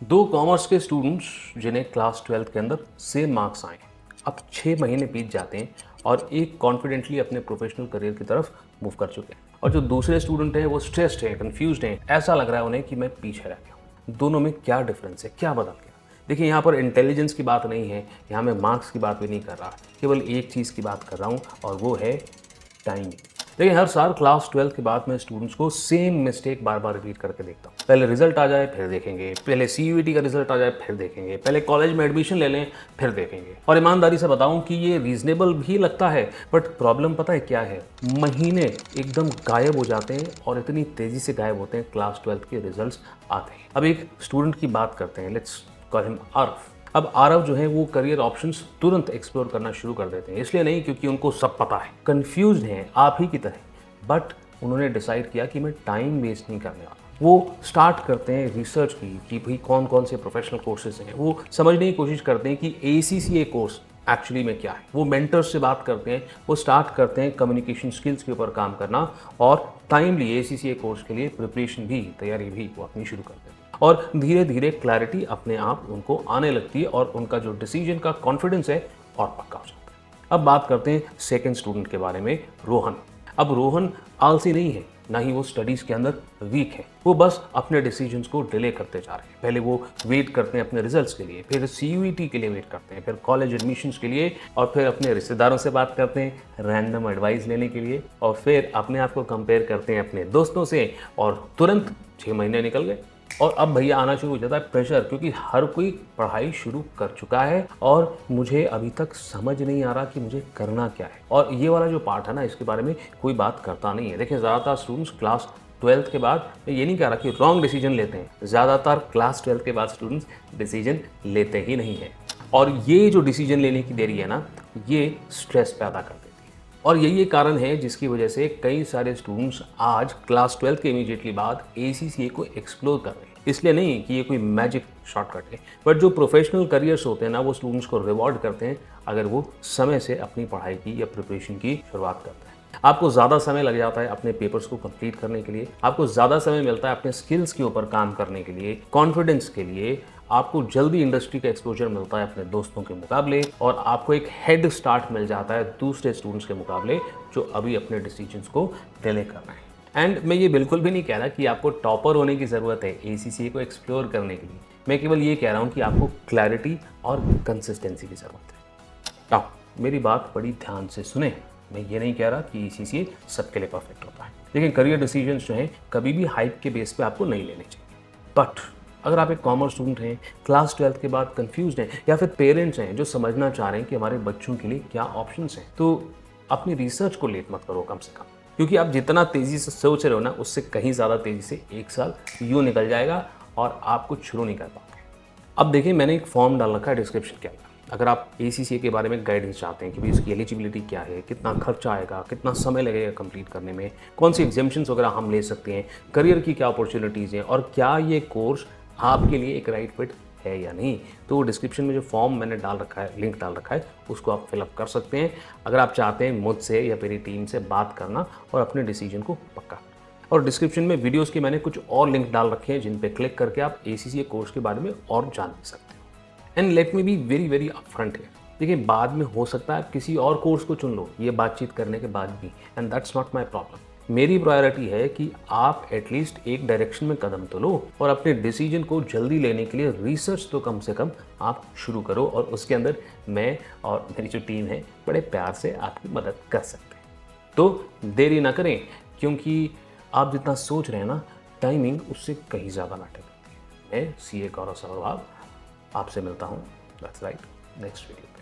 दो कॉमर्स के स्टूडेंट्स जिन्हें क्लास 12th के अंदर सेम मार्क्स आए, अब 6 महीने बीत जाते हैं और एक कॉन्फिडेंटली अपने प्रोफेशनल करियर की तरफ मूव कर चुके हैं और जो दूसरे स्टूडेंट हैं वो स्ट्रेस्ड हैं, कंफ्यूज्ड हैं, ऐसा लग रहा है उन्हें कि मैं पीछे रह गया हूँ। दोनों में क्या डिफरेंस है, क्या बदल गया? देखिए, यहाँ पर इंटेलिजेंस की बात नहीं है, यहाँ मैं मार्क्स की बात भी नहीं कर रहा, केवल एक चीज़ की बात कर रहा हूँ और वो है टाइमिंग। देखिए, हर साल क्लास 12 के बाद मैं स्टूडेंट्स को सेम मिस्टेक बार बार रिपीट करके देखता हूँ। पहले रिजल्ट आ जाए फिर देखेंगे, पहले सीयूईटी का रिजल्ट आ जाए फिर देखेंगे, पहले कॉलेज में एडमिशन ले लें फिर देखेंगे। और ईमानदारी से बताऊं कि ये रीजनेबल भी लगता है, बट प्रॉब्लम पता है क्या है? महीने एकदम गायब हो जाते हैं और इतनी तेजी से गायब होते हैं क्लास 12 के रिजल्ट्स आते हैं। अब एक स्टूडेंट की बात करते हैं, लेट्स कॉल हिम आरव। अब आरव जो है वो करियर ऑप्शंस तुरंत एक्सप्लोर करना शुरू कर देते हैं, इसलिए नहीं क्योंकि उनको सब पता है, कंफ्यूज्ड हैं आप ही की तरह, बट उन्होंने डिसाइड किया कि मैं टाइम वेस्ट नहीं करने वाला। वो स्टार्ट करते हैं रिसर्च की कि भाई कौन कौन से प्रोफेशनल कोर्सेज हैं, वो समझने की कोशिश करते हैं कि ACCA कोर्स एक्चुअली में क्या है। वो मेंटर्स से बात करते हैं, वो स्टार्ट करते हैं कम्युनिकेशन स्किल्स के ऊपर काम करना और टाइमली ACCA कोर्स के लिए प्रिपरेशन भी, तैयारी भी वो अपनी शुरू करते हैं और धीरे धीरे क्लैरिटी अपने आप उनको आने लगती है और उनका जो डिसीजन का कॉन्फिडेंस है और पक्का हो जाता है। अब बात करते हैं सेकेंड स्टूडेंट के बारे में, रोहन। अब रोहन आलसी नहीं है, ना ही वो स्टडीज़ के अंदर वीक है, वो बस अपने डिसीजंस को डिले करते जा रहे हैं। पहले वो वेट करते हैं अपने रिजल्ट्स के लिए, फिर CUET के लिए वेट करते हैं, फिर कॉलेज एडमिशंस के लिए और फिर अपने रिश्तेदारों से बात करते हैं रैंडम एडवाइस लेने के लिए और फिर अपने आप को कंपेयर करते हैं अपने दोस्तों से और तुरंत 6 महीने निकल गए। और अब भैया आना शुरू हो जाता है प्रेशर, क्योंकि हर कोई पढ़ाई शुरू कर चुका है और मुझे अभी तक समझ नहीं आ रहा कि मुझे करना क्या है। और ये वाला जो पार्ट है ना, इसके बारे में कोई बात करता नहीं है। देखिए, ज़्यादातर स्टूडेंट्स क्लास 12th के बाद, मैं ये नहीं कह रहा कि रॉन्ग डिसीजन लेते हैं, ज़्यादातर क्लास 12th के बाद स्टूडेंट्स डिसीजन लेते ही नहीं है और ये जो डिसीजन लेने की देरी है ना, ये स्ट्रेस पैदा कर देती है। और यही एक कारण है जिसकी वजह से कई सारे स्टूडेंट्स आज क्लास 12 के इमीडिएटली बाद ACCA को एक्सप्लोर कर रहे हैं। इसलिए नहीं कि ये कोई मैजिक शॉर्टकट है, बट जो प्रोफेशनल करियर्स होते हैं ना, वो स्टूडेंट्स को रिवॉर्ड करते हैं अगर वो समय से अपनी पढ़ाई की या प्रिपरेशन की शुरुआत करते हैं। आपको ज़्यादा समय लग जाता है अपने पेपर्स को कंप्लीट करने के लिए, आपको ज़्यादा समय मिलता है अपने स्किल्स के ऊपर काम करने के लिए, कॉन्फिडेंस के लिए, आपको जल्दी इंडस्ट्री का एक्सपोजर मिलता है अपने दोस्तों के मुकाबले और आपको एक हेड स्टार्ट मिल जाता है दूसरे स्टूडेंट्स के मुकाबले जो अभी अपने डिसीजंस को डिले कर रहे हैं। एंड मैं ये बिल्कुल भी नहीं कह रहा कि आपको टॉपर होने की ज़रूरत है ACCA को एक्सप्लोर करने के लिए, मैं केवल ये कह रहा हूँ कि आपको क्लैरिटी और कंसिस्टेंसी की ज़रूरत है। अब मेरी बात बड़ी ध्यान से सुने, मैं ये नहीं कह रहा कि ACCA सबके लिए परफेक्ट होता है। लेकिन करियर डिसीजंस जो हैं कभी भी हाइप के बेस पे आपको नहीं लेने चाहिए। बट अगर आप एक कॉमर्स स्टूडेंट हैं, क्लास 12th के बाद कंफ्यूज्ड हैं या फिर पेरेंट्स हैं जो समझना चाह रहे हैं कि हमारे बच्चों के लिए क्या ऑप्शंस हैं, तो अपनी रिसर्च को लेट मत करो कम से कम, क्योंकि आप जितना तेज़ी से सोच रहे हो ना, उससे कहीं ज़्यादा तेज़ी से एक साल यूँ निकल जाएगा और आप कुछ शुरू नहीं कर पाओगे। अब देखिए, मैंने एक फॉर्म डाल रखा है डिस्क्रिप्शन के अंदर। अगर आप ACCA के बारे में गाइडेंस चाहते हैं कि भाई इसकी एलिजिबिलिटी क्या है, कितना खर्चा आएगा, कितना समय लगेगा कंप्लीट करने में, कौन सी एग्जाम्शंस वगैरह हम ले सकते हैं, करियर की क्या अपॉर्चुनिटीज़ हैं और क्या ये कोर्स आपके लिए एक राइट फिट है या नहीं, तो डिस्क्रिप्शन में जो फॉर्म मैंने डाल रखा है, लिंक डाल रखा है, उसको आप फिलअप कर सकते हैं अगर आप चाहते हैं मुझसे या मेरी टीम से बात करना और अपने डिसीजन को पक्का। और डिस्क्रिप्शन में वीडियोस के मैंने कुछ और लिंक डाल रखे हैं जिन पे क्लिक करके आप ACCA कोर्स के बारे में और जान सकते हैं। And let me be very very upfront है, देखिए बाद में हो सकता है आप किसी और कोर्स को चुन लो ये बातचीत करने के बाद भी, and that's not my problem. मेरी प्रायोरिटी है कि आप एटलीस्ट एक डायरेक्शन में कदम तो लो और अपने डिसीजन को जल्दी लेने के लिए रिसर्च तो कम से कम आप शुरू करो और उसके अंदर मैं और मेरी जो टीम है बड़े प्यार से आपकी मदद कर सकते हैं। तो देरी ना करें, क्योंकि आप जितना सोच रहे हैं ना, टाइमिंग उससे कहीं ज़्यादा मैटर करती है। मैं CA गौरव सरोवाल आपसे मिलता हूँ, दैट्स राइट, नेक्स्ट वीडियो।